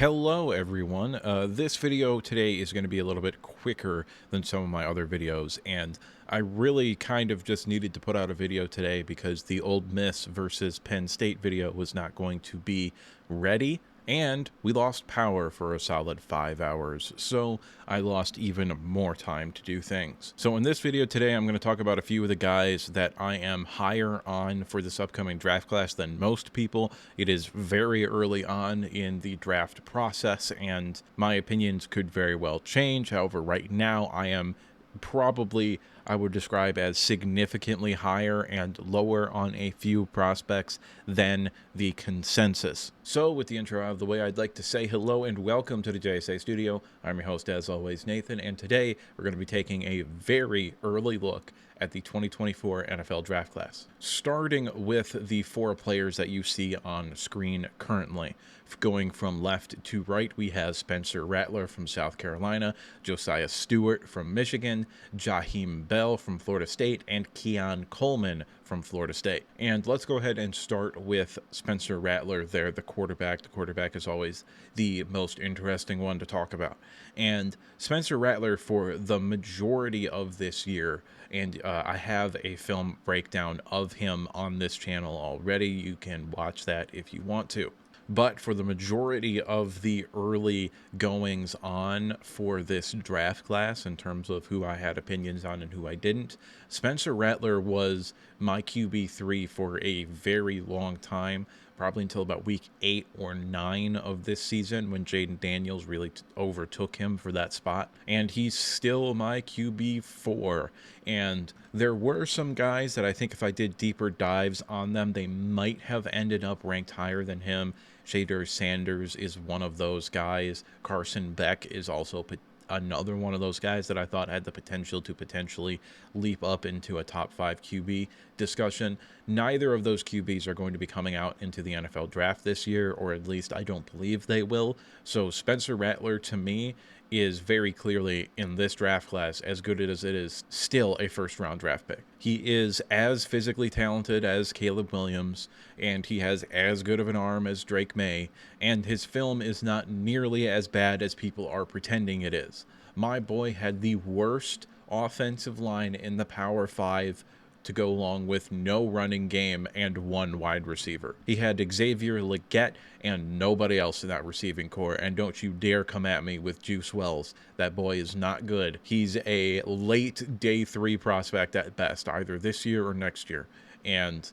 Hello everyone. This video today is going to be a little bit quicker than some of my other videos, and I really kind of just needed to put out a video today because the Ole Miss versus Penn State video was not going to be ready, and we lost power for a solid 5 hours, so I lost even more time to do things. So in this video today, I'm going to talk about a few of the guys that I am higher on for this upcoming draft class than most people. It is very early on in the draft process, and my opinions could very well change. However, right now I am probably, I would describe as significantly higher and lower on a few prospects than the consensus. So with the intro out of the way, I'd like to say hello and welcome to the JSA studio. I'm your host, as always, Nathan, and today we're going to be taking a very early look at the 2024 NFL draft class, starting with the 4 players that you see on screen currently. Going from left to right, we have Spencer Rattler from South Carolina, Josiah Stewart from Michigan, Jaheim Bell from Florida State, and Keon Coleman from Florida State. And let's go ahead and start with Spencer Rattler there, the quarterback. The quarterback is always the most interesting one to talk about. And Spencer Rattler, for the majority of this year, and I have a film breakdown of him on this channel already. You can watch that if you want to. But for the majority of the early goings on for this draft class, in terms of who I had opinions on and who I didn't, Spencer Rattler was my QB3 for a very long time, probably until about week 8 or 9 of this season, when Jaden Daniels really overtook him for that spot. And he's still my QB4. And there were some guys that I think if I did deeper dives on them, they might have ended up ranked higher than him. Shader Sanders is one of those guys. Carson Beck is also another one of those guys that I thought had the potential to potentially leap up into a top 5 QB discussion. Neither of those QBs are going to be coming out into the NFL draft this year, or at least I don't believe they will. So Spencer Rattler, to me, is very clearly in this draft class as good as it is still a first-round draft pick. He is as physically talented as Caleb Williams, and he has as good of an arm as Drake May, and his film is not nearly as bad as people are pretending it is. My boy had the worst offensive line in the Power 5 to go along with no running game and 1 wide receiver. He had Xavier Legette and nobody else in that receiving core, and don't you dare come at me with Juice Wells. That boy is not good. He's a late day 3 prospect at best, either this year or next year. And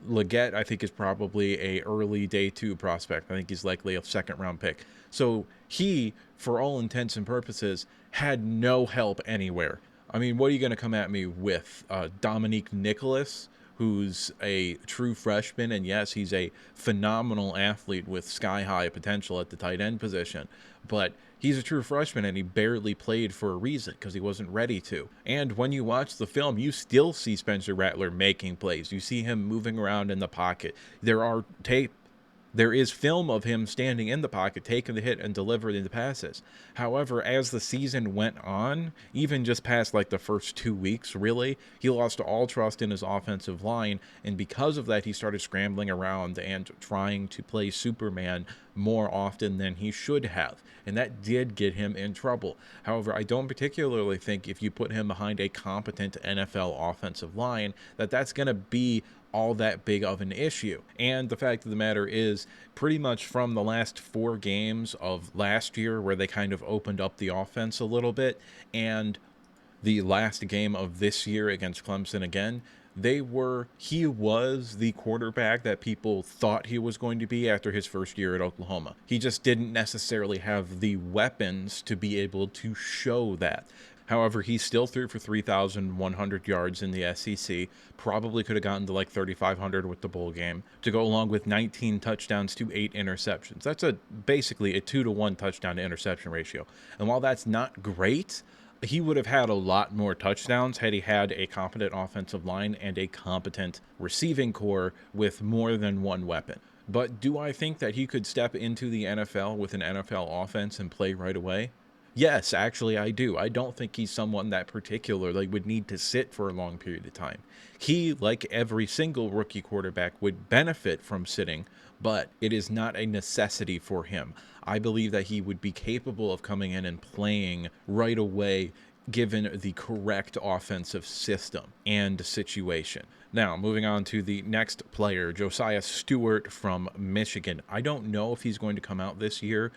Legette, I think, is probably a early day 2 prospect. I think he's likely a 2nd round pick. So he, for all intents and purposes, had no help anywhere. I mean, what are you going to come at me with? Dominique Nicholas, who's a true freshman, and yes, he's a phenomenal athlete with sky-high potential at the tight end position, but he's a true freshman, and he barely played for a reason, because he wasn't ready to. And when you watch the film, you still see Spencer Rattler making plays. You see him moving around in the pocket. There is film of him standing in the pocket, taking the hit and delivering the passes. However, as the season went on, even just past like the first 2 weeks, really, he lost all trust in his offensive line. And because of that, he started scrambling around and trying to play Superman more often than he should have. And that did get him in trouble. However, I don't particularly think if you put him behind a competent NFL offensive line, that's going to be all that big of an issue. And the fact of the matter is, pretty much from the last 4 games of last year, where they kind of opened up the offense a little bit, and the last game of this year against Clemson again, he was the quarterback that people thought he was going to be after his first year at Oklahoma. He just didn't necessarily have the weapons to be able to show that. However, he still threw for 3,100 yards in the SEC, probably could have gotten to like 3,500 with the bowl game, to go along with 19 touchdowns to 8 interceptions. That's basically a 2-to-1 touchdown to interception ratio. And while that's not great, he would have had a lot more touchdowns had he had a competent offensive line and a competent receiving core with more than one weapon. But do I think that he could step into the NFL with an NFL offense and play right away? Yes, actually I do. I don't think he's someone that particularly would need to sit for a long period of time. He, like every single rookie quarterback, would benefit from sitting but it is not a necessity for him. I believe that he would be capable of coming in and playing right away given the correct offensive system and situation. Now, moving on to the next player, Josiah Stewart from Michigan. I don't know if he's going to come out this year.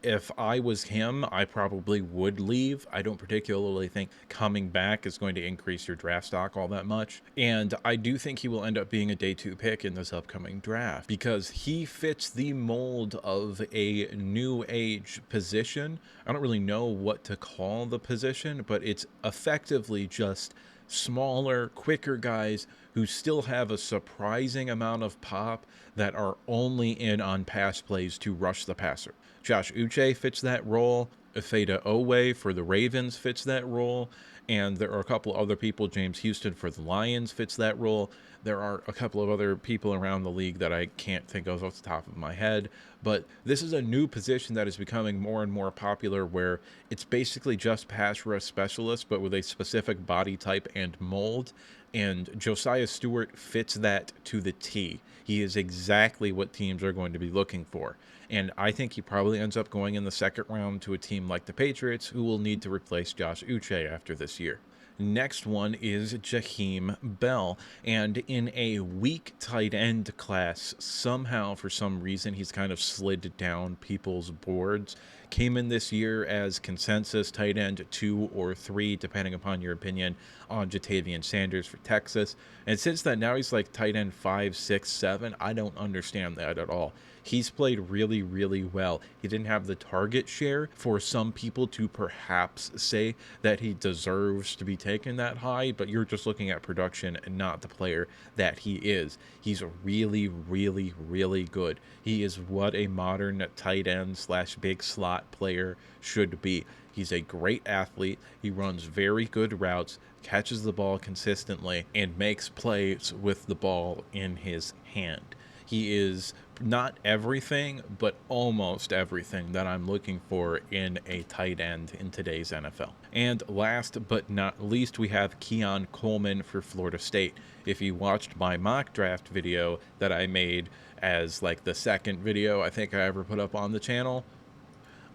If I was him, I probably would leave. I don't particularly think coming back is going to increase your draft stock all that much. And I do think he will end up being a day 2 pick in this upcoming draft because he fits the mold of a new age position. I don't really know what to call the position, but it's effectively just smaller, quicker guys who still have a surprising amount of pop that are only in on pass plays to rush the passer. Josh Uche fits that role. Fada Owe for the Ravens fits that role. And there are a couple other people. James Houston for the Lions fits that role. There are a couple of other people around the league that I can't think of off the top of my head. But this is a new position that is becoming more and more popular where it's basically just pass rush specialist, but with a specific body type and mold. And Josiah Stewart fits that to the T. He is exactly what teams are going to be looking for. And I think he probably ends up going in the second round to a team like the Patriots, who will need to replace Josh Uche after this year. Next one is Jaheim Bell, and in a weak tight end class, somehow, for some reason, he's kind of slid down people's boards. Came in this year as consensus tight end 2 or 3, depending upon your opinion, on Jatavian Sanders for Texas. And since then, now he's like tight end 5, 6, 7. I don't understand that at all. He's played really, really well. He didn't have the target share for some people to perhaps say that he deserves to be taken that high, but you're just looking at production and not the player that he is. He's really, really, really good. He is what a modern tight end / big slot player should be. He's a great athlete. He runs very good routes, catches the ball consistently, and makes plays with the ball in his hand. He is not everything, but almost everything that I'm looking for in a tight end in today's NFL. And last but not least, we have Keon Coleman for Florida State. If you watched my mock draft video that I made as like the second video I think I ever put up on the channel,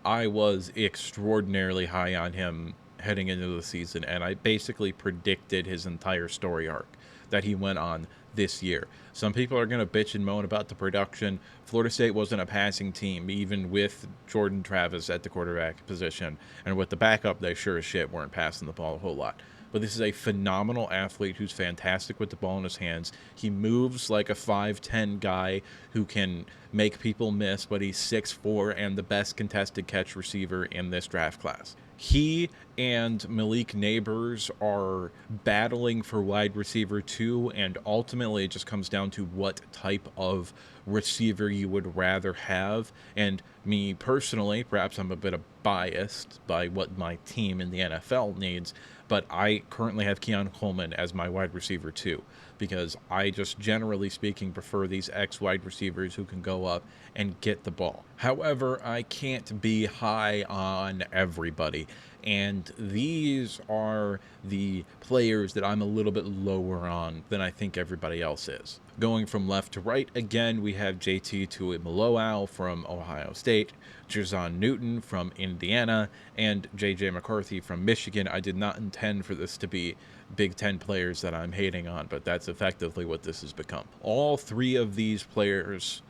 I was extraordinarily high on him heading into the season, and I basically predicted his entire story arc that he went on this year. Some people are going to bitch and moan about the production. Florida State wasn't a passing team, even with Jordan Travis at the quarterback position. And with the backup, they sure as shit weren't passing the ball a whole lot. But this is a phenomenal athlete who's fantastic with the ball in his hands. He moves like a 5'10 guy who can make people miss, but he's 6'4 and the best contested catch receiver in this draft class. He and Malik Neighbors are battling for wide receiver 2, and ultimately it just comes down to what type of receiver you would rather have. And me personally, perhaps I'm a bit biased by what my team in the NFL needs, but I currently have Keon Coleman as my wide receiver 2 because I just, generally speaking, prefer these X wide receivers who can go up and get the ball. However, I can't be high on everybody, and these are the players that I'm a little bit lower on than I think everybody else is. Going from left to right, again, we have JT Tuimoloau from Ohio State, Jer'Zhan Newton from Indiana, and JJ McCarthy from Michigan. I did not intend for this to be Big Ten players that I'm hating on, but that's effectively what this has become. All three of these players,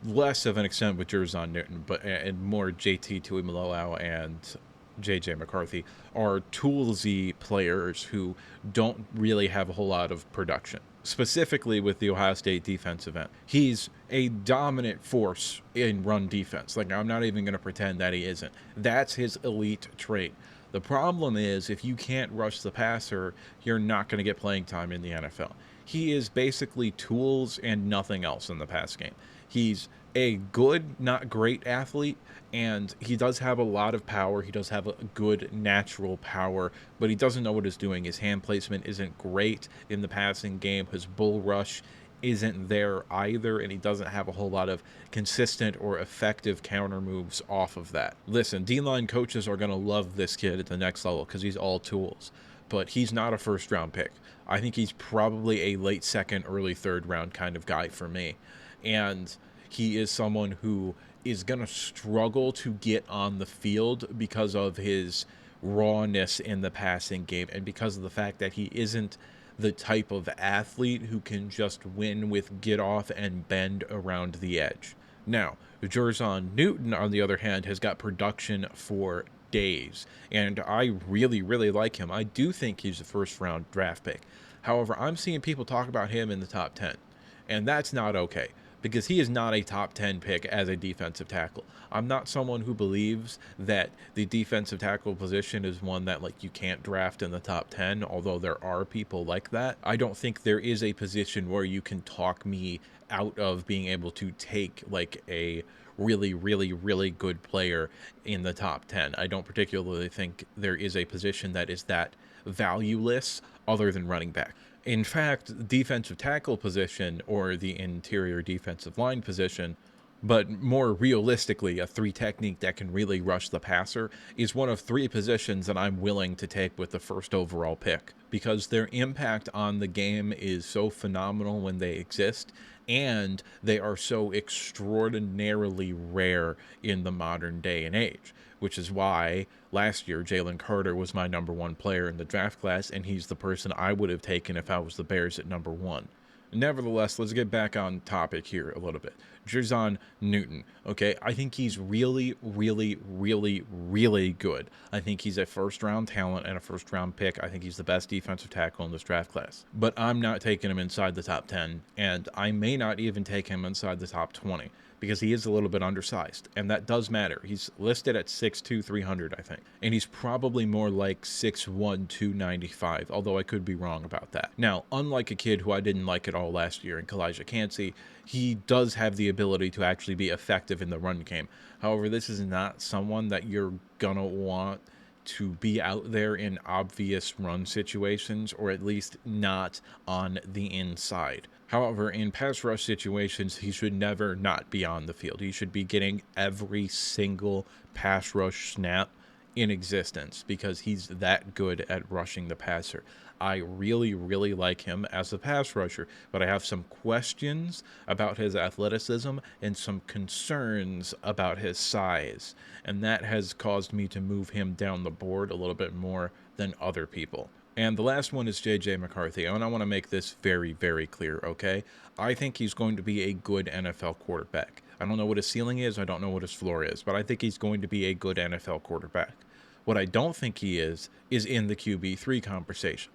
less of an extent with Jer'Zhan Newton, but and more JT Tuimoloau and JJ McCarthy, are toolsy players who don't really have a whole lot of production. Specifically with the Ohio State defensive end, he's a dominant force in run defense. Like, I'm not even going to pretend that he isn't. That's his elite trait. The problem is, if you can't rush the passer, you're not going to get playing time in the NFL. He is basically tools and nothing else in the pass game. He's a good, not great athlete, and he does have a lot of power. He does have a good natural power, but he doesn't know what he's doing. His hand placement isn't great in the passing game. His bull rush isn't there either, and he doesn't have a whole lot of consistent or effective counter moves off of that. Listen, D-line coaches are going to love this kid at the next level because he's all tools, but he's not a first-round pick. I think he's probably a late second, early third round kind of guy for me, and he is someone who is going to struggle to get on the field because of his rawness in the passing game and because of the fact that he isn't the type of athlete who can just win with get off and bend around the edge. Now, Jer'Zhan Newton, on the other hand, has got production for days, and I really, really like him. I do think he's a first-round draft pick. However, I'm seeing people talk about him in the top 10, and that's not okay because he is not a top 10 pick as a defensive tackle. I'm not someone who believes that the defensive tackle position is one that like you can't draft in the top 10, although there are people like that. I don't think there is a position where you can talk me out of being able to take like a really, really, really good player in the top 10. I don't particularly think there is a position that is that valueless other than running back. In fact, defensive tackle position or the interior defensive line position, but more realistically, a 3 technique that can really rush the passer is one of 3 positions that I'm willing to take with the first overall pick because their impact on the game is so phenomenal when they exist, and they are so extraordinarily rare in the modern day and age, which is why last year Jalen Carter was my #1 player in the draft class, and he's the person I would have taken if I was the Bears at #1. Nevertheless, let's get back on topic here a little bit. Jer'Zhan Newton, okay? I think he's really, really, really, really good. I think he's a first-round talent and a first-round pick. I think he's the best defensive tackle in this draft class. But I'm not taking him inside the top 10, and I may not even take him inside the top 20 because he is a little bit undersized, and that does matter. He's listed at 6'2", 300, I think, and he's probably more like 6'1", 295, although I could be wrong about that. Now, unlike a kid who I didn't like at all last year in Kalijah Kancey, he does have the ability to actually be effective in the run game. However, this is not someone that you're gonna want to be out there in obvious run situations, or at least not on the inside. However, in pass rush situations, he should never not be on the field. He should be getting every single pass rush snap in existence because he's that good at rushing the passer. I really, really like him as a pass rusher, but I have some questions about his athleticism and some concerns about his size, and that has caused me to move him down the board a little bit more than other people. And the last one is J.J. McCarthy, and I want to make this very, very clear, okay? I think he's going to be a good NFL quarterback. I don't know what his ceiling is, I don't know what his floor is, but I think he's going to be a good NFL quarterback. What I don't think he is in the QB3 conversation.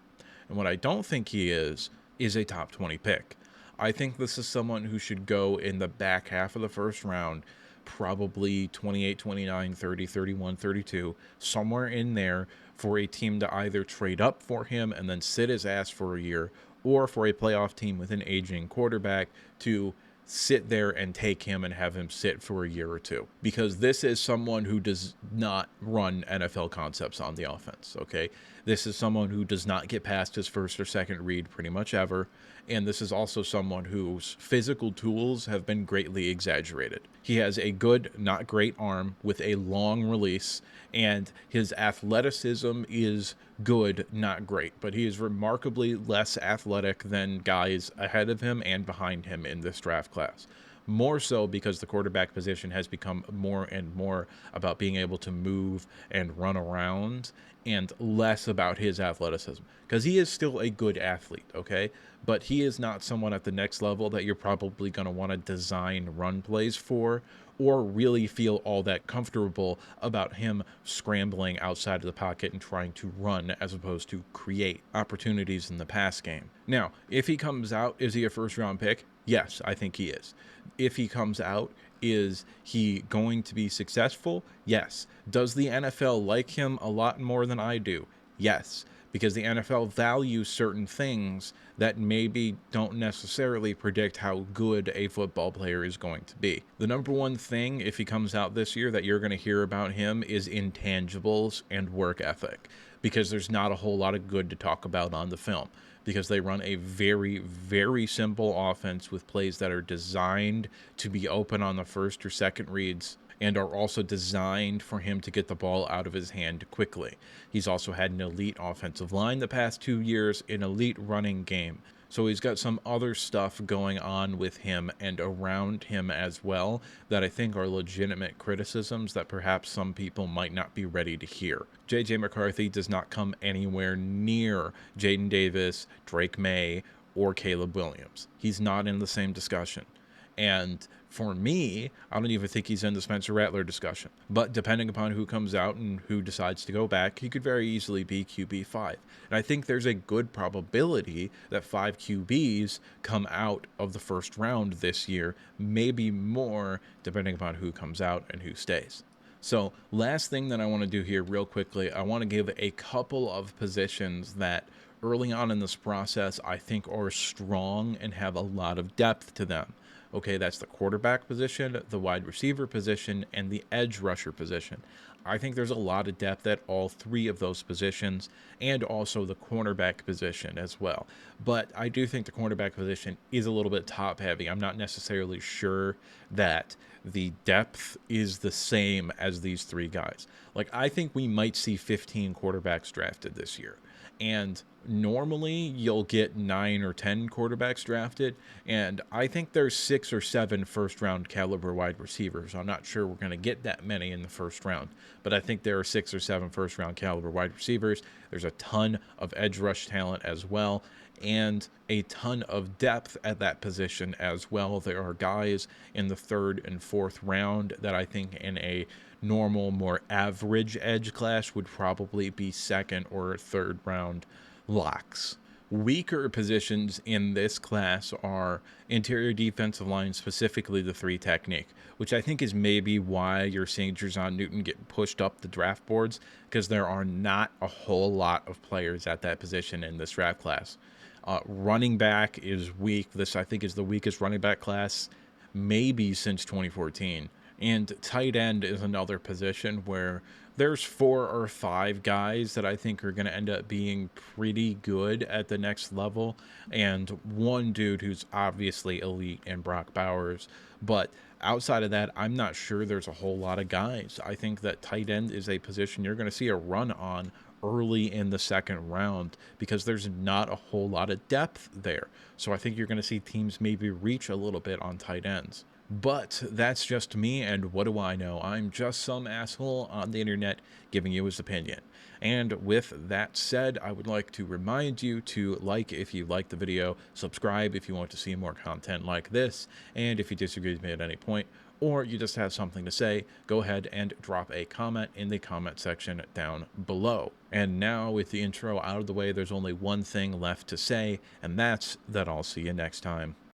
And what I don't think he is a top 20 pick. I think this is someone who should go in the back half of the first round, probably 28, 29, 30, 31, 32, somewhere in there for a team to either trade up for him and then sit his ass for a year, or for a playoff team with an aging quarterback to sit there and take him and have him sit for a year or two, because this is someone who does not run NFL concepts on the offense, okay? This is someone who does not get past his first or second read pretty much ever, and this is also someone whose physical tools have been greatly exaggerated. He has a good, not great arm with a long release, and his athleticism is good, not great, but he is remarkably less athletic than guys ahead of him and behind him in this draft class. More so because the quarterback position has become more and more about being able to move and run around, and less about his athleticism, because he is still a good athlete, okay? But he is not someone at the next level that you're probably going to want to design run plays for, or really feel all that comfortable about him scrambling outside of the pocket and trying to run as opposed to create opportunities in the pass game. Now, if he comes out, is he a first-round pick? Yes, I think he is. If he comes out, is he going to be successful? Yes. Does the NFL like him a lot more than I do? Yes, because the NFL values certain things that maybe don't necessarily predict how good a football player is going to be. The #1 thing, if he comes out this year, that you're going to hear about him is intangibles and work ethic, because there's not a whole lot of good to talk about on the film, because they run a very, very simple offense with plays that are designed to be open on the first or second reads, and are also designed for him to get the ball out of his hand quickly. He's also had an elite offensive line the past 2 years, an elite running game. So he's got some other stuff going on with him and around him as well that I think are legitimate criticisms that perhaps some people might not be ready to hear. J.J. McCarthy does not come anywhere near Jaden Davis, Drake May, or Caleb Williams. He's not in the same discussion. And for me, I don't even think he's in the Spencer Rattler discussion. But depending upon who comes out and who decides to go back, he could very easily be QB5. And I think there's a good probability that 5 QBs come out of the first round this year, maybe more, depending upon who comes out and who stays. So last thing that I want to do here real quickly, I want to give a couple of positions that early on in this process I think are strong and have a lot of depth to them. Okay, that's the quarterback position, the wide receiver position, and the edge rusher position. I think there's a lot of depth at all three of those positions, and also the cornerback position as well. But I do think the cornerback position is a little bit top heavy. I'm not necessarily sure that the depth is the same as these three guys. Like, I think we might see 15 quarterbacks drafted this year. And normally you'll get 9 or 10 quarterbacks drafted, and I think there's 6 or 7 first round caliber wide receivers. I'm not sure we're going to get that many in the first round, but I think there are 6 or 7 first round caliber wide receivers. There's a ton of edge rush talent as well, and a ton of depth at that position as well. There are guys in the 3rd and 4th round that I think in a normal, more average edge class would probably be 2nd or 3rd round locks. Weaker positions in this class are interior defensive line, specifically the 3 technique, which I think is maybe why you're seeing Jer'Zhan Newton get pushed up the draft boards, because there are not a whole lot of players at that position in this draft class. Running back is weak. This, I think, is the weakest running back class maybe since 2014. And tight end is another position where there's 4 or 5 guys that I think are going to end up being pretty good at the next level, and one dude who's obviously elite in Brock Bowers. But outside of that, I'm not sure there's a whole lot of guys. I think that tight end is a position you're going to see a run on early in the 2nd round because there's not a whole lot of depth there. So I think you're going to see teams maybe reach a little bit on tight ends. But that's just me, and what do I know? I'm just some asshole on the internet giving you his opinion. And with that said, I would like to remind you to like if you like the video, subscribe if you want to see more content like this, and if you disagree with me at any point, or you just have something to say, go ahead and drop a comment in the comment section down below. And now, with the intro out of the way, there's only one thing left to say, and that's that I'll see you next time.